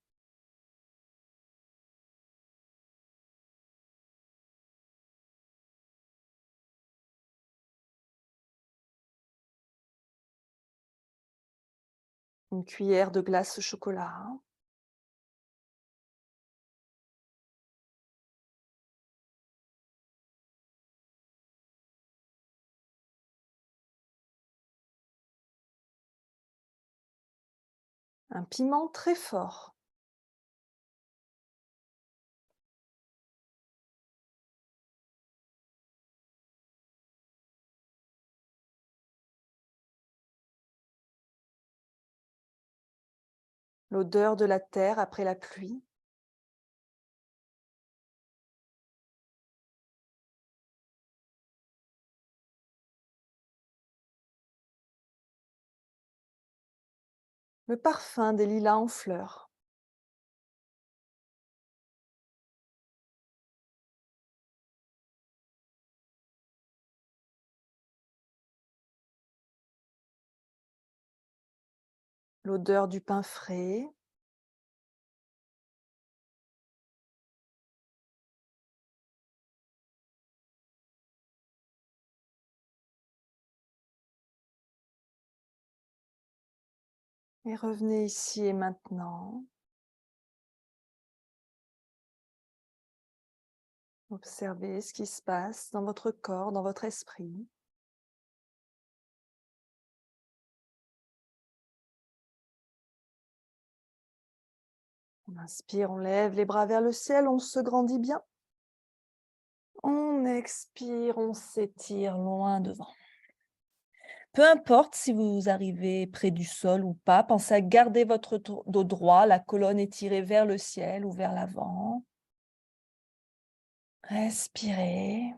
Une cuillère de glace au chocolat. Un piment très fort. L'odeur de la terre après la pluie. Le parfum des lilas en fleurs. L'odeur du pain frais. Et revenez ici et maintenant. Observez ce qui se passe dans votre corps, dans votre esprit. On inspire, on lève les bras vers le ciel, on se grandit bien. On expire, on s'étire loin devant. Peu importe si vous arrivez près du sol ou pas, pensez à garder votre dos droit, la colonne étirée vers le ciel ou vers l'avant. Respirez.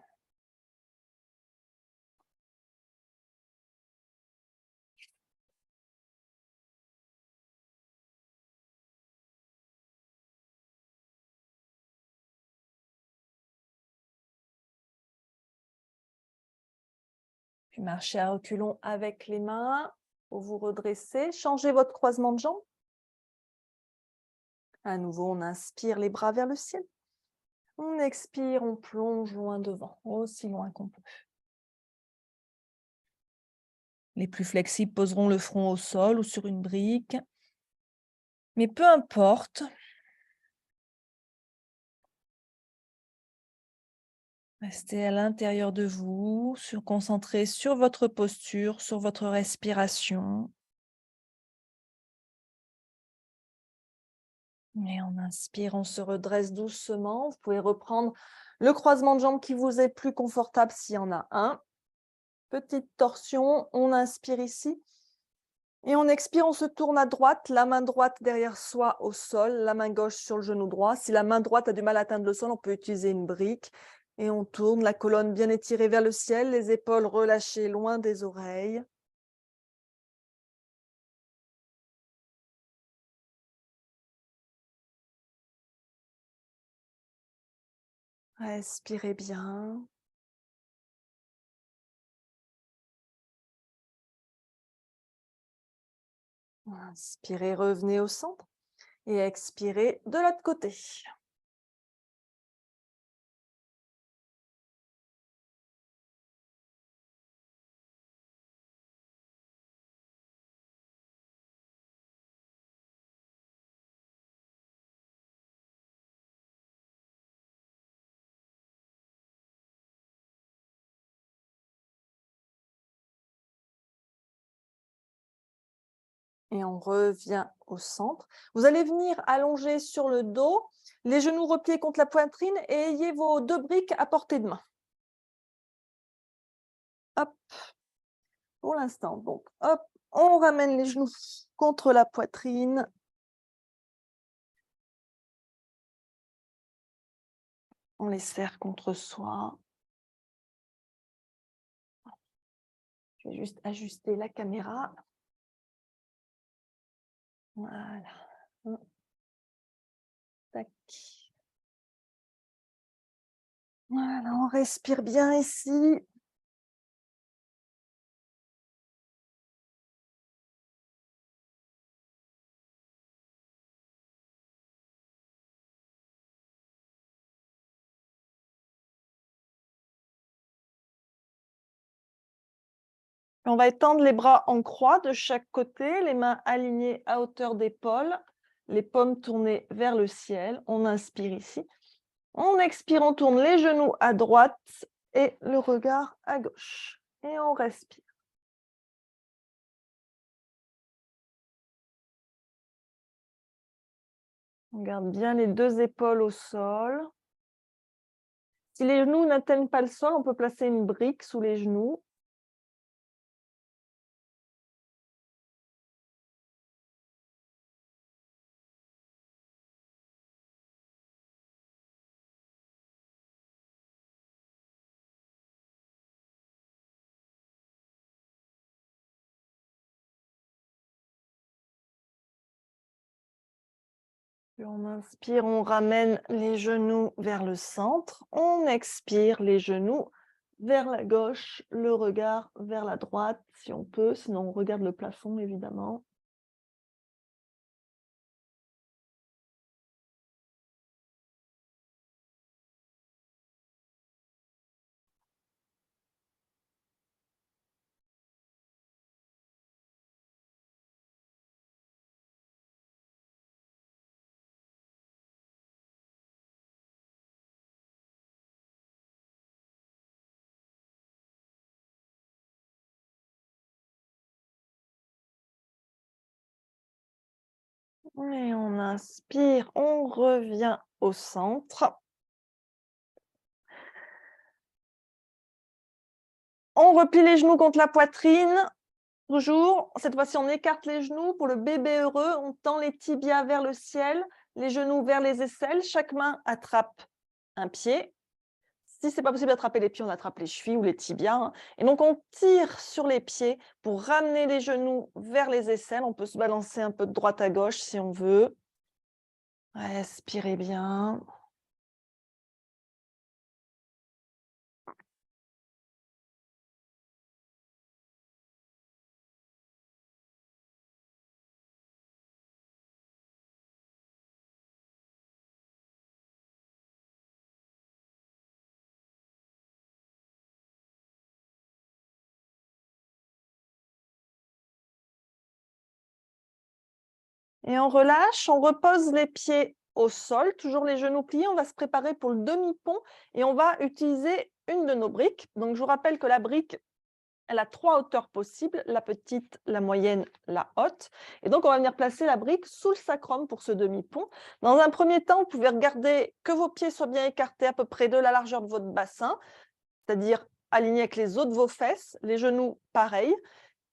Puis marchez à reculons avec les mains pour vous redresser. Changez votre croisement de jambes. À nouveau, on inspire les bras vers le ciel. On expire, on plonge loin devant, aussi loin qu'on peut. Les plus flexibles poseront le front au sol ou sur une brique. Mais peu importe, restez à l'intérieur de vous, concentrez sur votre posture, sur votre respiration. Et on inspire, on se redresse doucement. Vous pouvez reprendre le croisement de jambes qui vous est plus confortable s'il y en a un. Petite torsion, on inspire ici. Et on expire, on se tourne à droite, la main droite derrière soi au sol, la main gauche sur le genou droit. Si la main droite a du mal à atteindre le sol, on peut utiliser une brique. Et on tourne, la colonne bien étirée vers le ciel, les épaules relâchées loin des oreilles. Respirez bien. Inspirez, revenez au centre. Et expirez de l'autre côté. Et on revient au centre. Vous allez venir allonger sur le dos, les genoux repliés contre la poitrine et ayez vos deux briques à portée de main. Hop, pour l'instant. Donc, hop, on ramène les genoux contre la poitrine. On les serre contre soi. Je vais juste ajuster la caméra. Voilà. Tac. Voilà, on respire bien ici. On va étendre les bras en croix de chaque côté, les mains alignées à hauteur d'épaule, les paumes tournées vers le ciel. On inspire ici. On expire, on tourne les genoux à droite et le regard à gauche. Et on respire. On garde bien les deux épaules au sol. Si les genoux n'atteignent pas le sol, on peut placer une brique sous les genoux. Puis on inspire, on ramène les genoux vers le centre. On expire, les genoux vers la gauche, le regard vers la droite, si on peut. Sinon, on regarde le plafond, évidemment. Et on inspire, on revient au centre. On replie les genoux contre la poitrine. Toujours, cette fois-ci, on écarte les genoux. Pour le bébé heureux, on tend les tibias vers le ciel, les genoux vers les aisselles. Chaque main attrape un pied. Si ce n'est pas possible d'attraper les pieds, on attrape les chevilles ou les tibias, hein. Et donc, on tire sur les pieds pour ramener les genoux vers les aisselles. On peut se balancer un peu de droite à gauche si on veut. Respirez bien. Et on relâche, on repose les pieds au sol, toujours les genoux pliés. On va se préparer pour le demi-pont et on va utiliser une de nos briques. Donc, je vous rappelle que la brique, elle a 3 hauteurs possibles, la petite, la moyenne, la haute. Et donc, on va venir placer la brique sous le sacrum pour ce demi-pont. Dans un premier temps, vous pouvez regarder que vos pieds soient bien écartés à peu près de la largeur de votre bassin, c'est-à-dire alignés avec les os de vos fesses, les genoux pareil.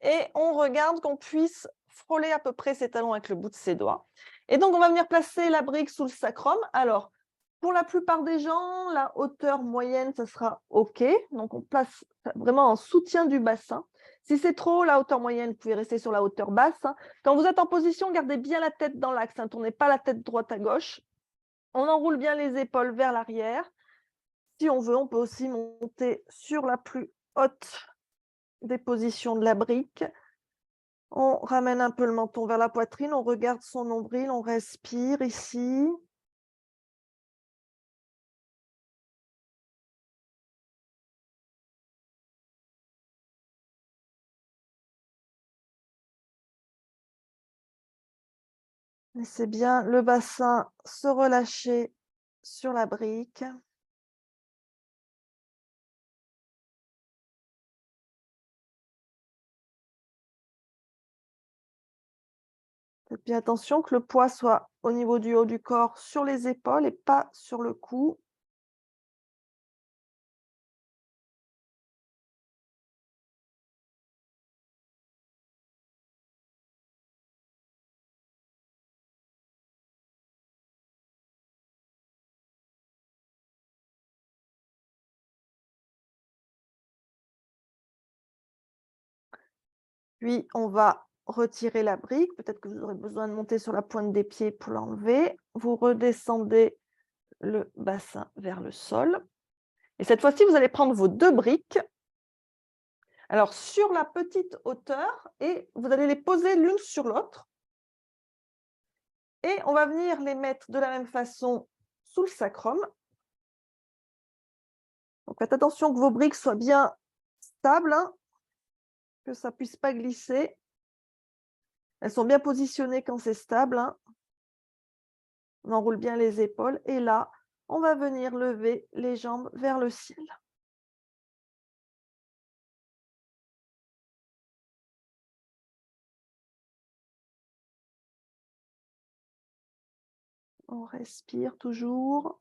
Et on regarde qu'on puisse frôler à peu près ses talons avec le bout de ses doigts. Et donc, on va venir placer la brique sous le sacrum. Alors, pour la plupart des gens, la hauteur moyenne, ça sera OK. Donc, on place vraiment en soutien du bassin. Si c'est trop, la hauteur moyenne, vous pouvez rester sur la hauteur basse, hein. Quand vous êtes en position, gardez bien la tête dans l'axe, hein. Tournez pas la tête droite à gauche. On enroule bien les épaules vers l'arrière. Si on veut, on peut aussi monter sur la plus haute des positions de la brique. On ramène un peu le menton vers la poitrine, on regarde son nombril, on respire ici. Laissez bien le bassin se relâcher sur la brique. Faites bien attention que le poids soit au niveau du haut du corps sur les épaules et pas sur le cou. Puis on va retirer la brique. Peut-être que vous aurez besoin de monter sur la pointe des pieds pour l'enlever. Vous redescendez le bassin vers le sol. Et cette fois-ci, vous allez prendre vos 2 briques. Alors, sur la petite hauteur, et vous allez les poser l'une sur l'autre. Et on va venir les mettre de la même façon sous le sacrum. Donc, faites attention que vos briques soient bien stables, hein, que ça ne puisse pas glisser. Elles sont bien positionnées quand c'est stable, hein. On enroule bien les épaules. Et là, on va venir lever les jambes vers le ciel. On respire toujours.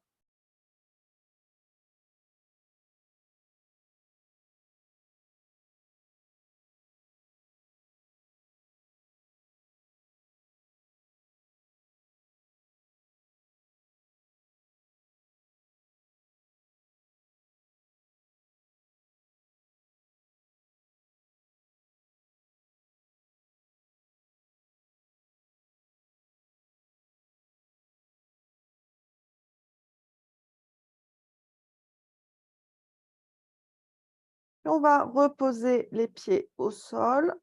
On va reposer les pieds au sol.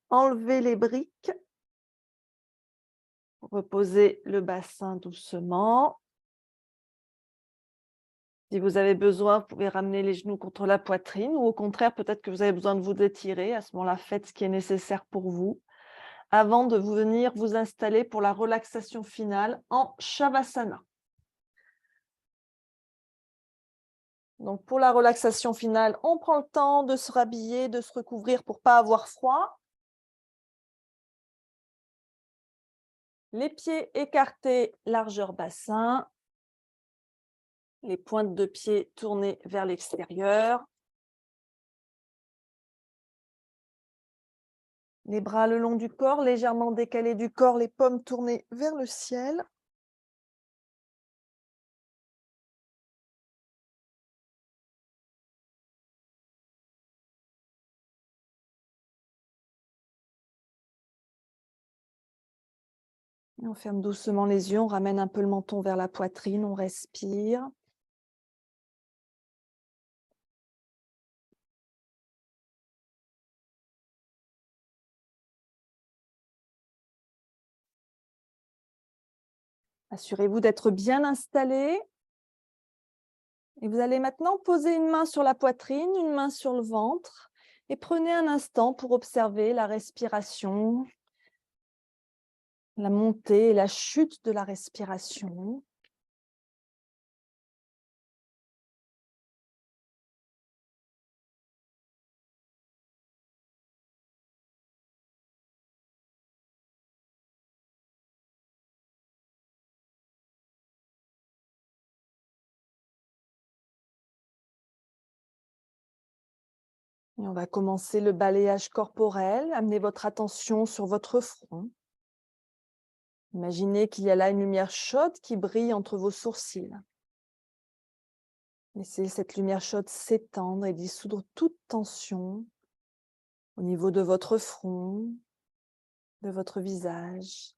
Enlever les briques. Reposez le bassin doucement. Si vous avez besoin, vous pouvez ramener les genoux contre la poitrine ou au contraire, peut-être que vous avez besoin de vous étirer. À ce moment-là, faites ce qui est nécessaire pour vous avant de venir vous installer pour la relaxation finale en Shavasana. Donc, pour la relaxation finale, on prend le temps de se rhabiller, de se recouvrir pour ne pas avoir froid. Les pieds écartés, largeur bassin. Les pointes de pied tournées vers l'extérieur. Les bras le long du corps, légèrement décalés du corps, les paumes tournées vers le ciel. Et on ferme doucement les yeux, on ramène un peu le menton vers la poitrine, on respire. Assurez-vous d'être bien installé. Et vous allez maintenant poser une main sur la poitrine, une main sur le ventre. Et prenez un instant pour observer la respiration, la montée et la chute de la respiration. Et on va commencer le balayage corporel. Amenez votre attention sur votre front. Imaginez qu'il y a là une lumière chaude qui brille entre vos sourcils. Laissez cette lumière chaude s'étendre et dissoudre toute tension au niveau de votre front, de votre visage,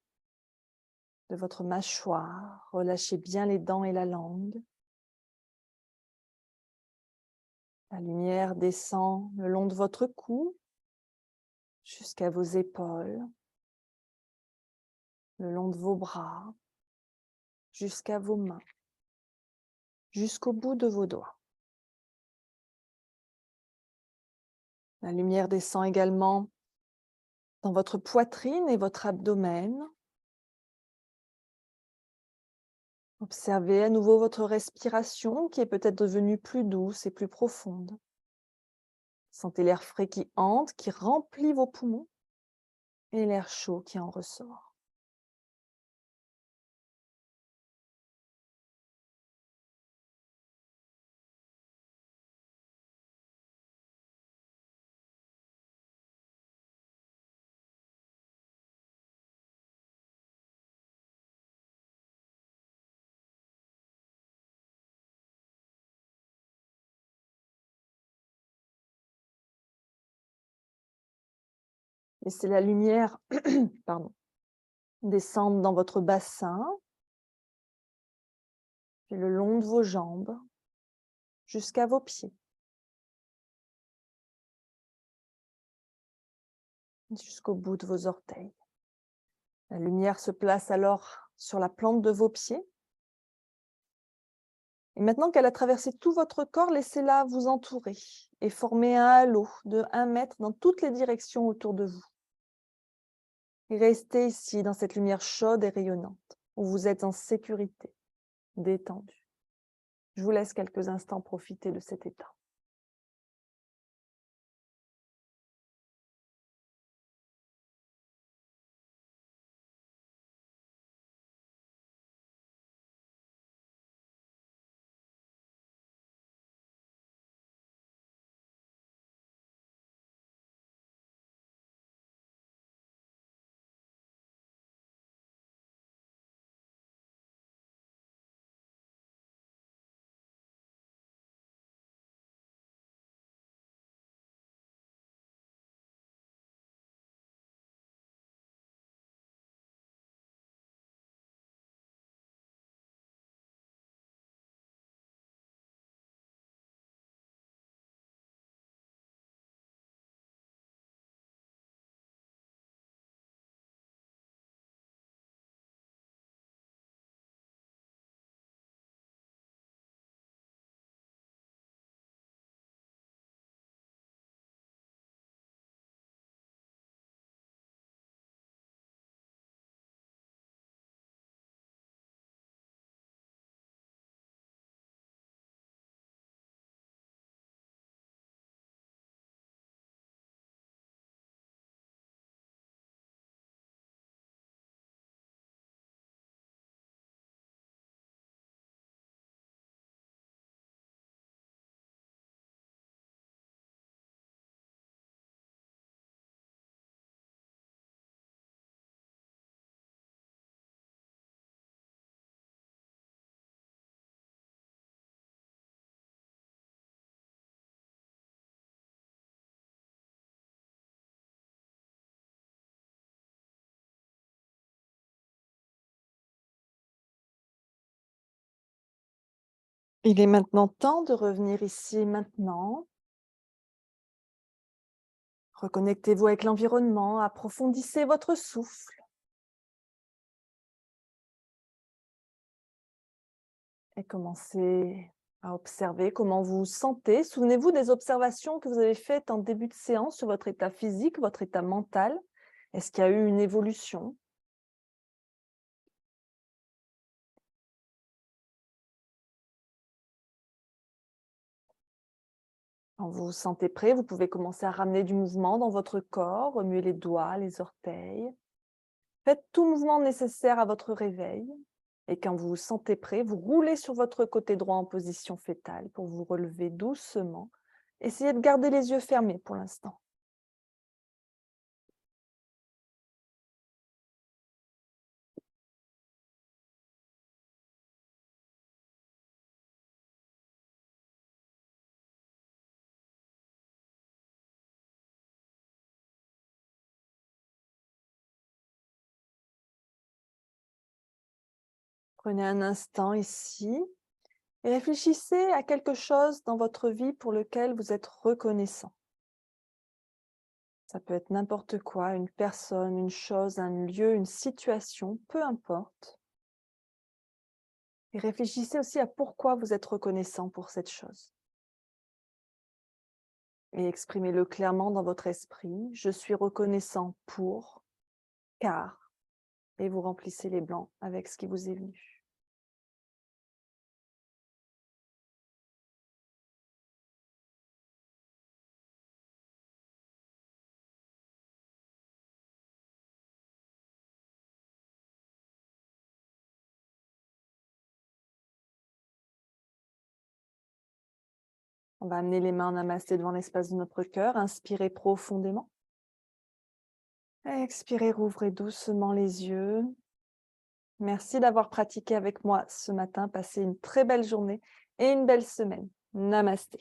de votre mâchoire. Relâchez bien les dents et la langue. La lumière descend le long de votre cou jusqu'à vos épaules, le long de vos bras, jusqu'à vos mains, jusqu'au bout de vos doigts. La lumière descend également dans votre poitrine et votre abdomen. Observez à nouveau votre respiration qui est peut-être devenue plus douce et plus profonde. Sentez l'air frais qui entre, qui remplit vos poumons et l'air chaud qui en ressort. Laissez la lumière pardon, descendre dans votre bassin, puis le long de vos jambes, jusqu'à vos pieds. Jusqu'au bout de vos orteils. La lumière se place alors sur la plante de vos pieds. Et maintenant qu'elle a traversé tout votre corps, laissez-la vous entourer et former un halo de 1 mètre dans toutes les directions autour de vous. Et restez ici, dans cette lumière chaude et rayonnante, où vous êtes en sécurité, détendu. Je vous laisse quelques instants profiter de cet état. Il est maintenant temps de revenir ici maintenant. Reconnectez-vous avec l'environnement, approfondissez votre souffle. Et commencez à observer comment vous vous sentez. Souvenez-vous des observations que vous avez faites en début de séance sur votre état physique, votre état mental. Est-ce qu'il y a eu une évolution? Quand vous vous sentez prêt, vous pouvez commencer à ramener du mouvement dans votre corps, remuer les doigts, les orteils. Faites tout mouvement nécessaire à votre réveil. Et quand vous vous sentez prêt, vous roulez sur votre côté droit en position fétale pour vous relever doucement. Essayez de garder les yeux fermés pour l'instant. Prenez un instant ici et réfléchissez à quelque chose dans votre vie pour lequel vous êtes reconnaissant. Ça peut être n'importe quoi, une personne, une chose, un lieu, une situation, peu importe. Et réfléchissez aussi à pourquoi vous êtes reconnaissant pour cette chose. Et exprimez-le clairement dans votre esprit. Je suis reconnaissant pour, car, et vous remplissez les blancs avec ce qui vous est venu. On va amener les mains en namasté devant l'espace de notre cœur. Inspirez profondément. Expirez, rouvrez doucement les yeux. Merci d'avoir pratiqué avec moi ce matin. Passez une très belle journée et une belle semaine. Namasté.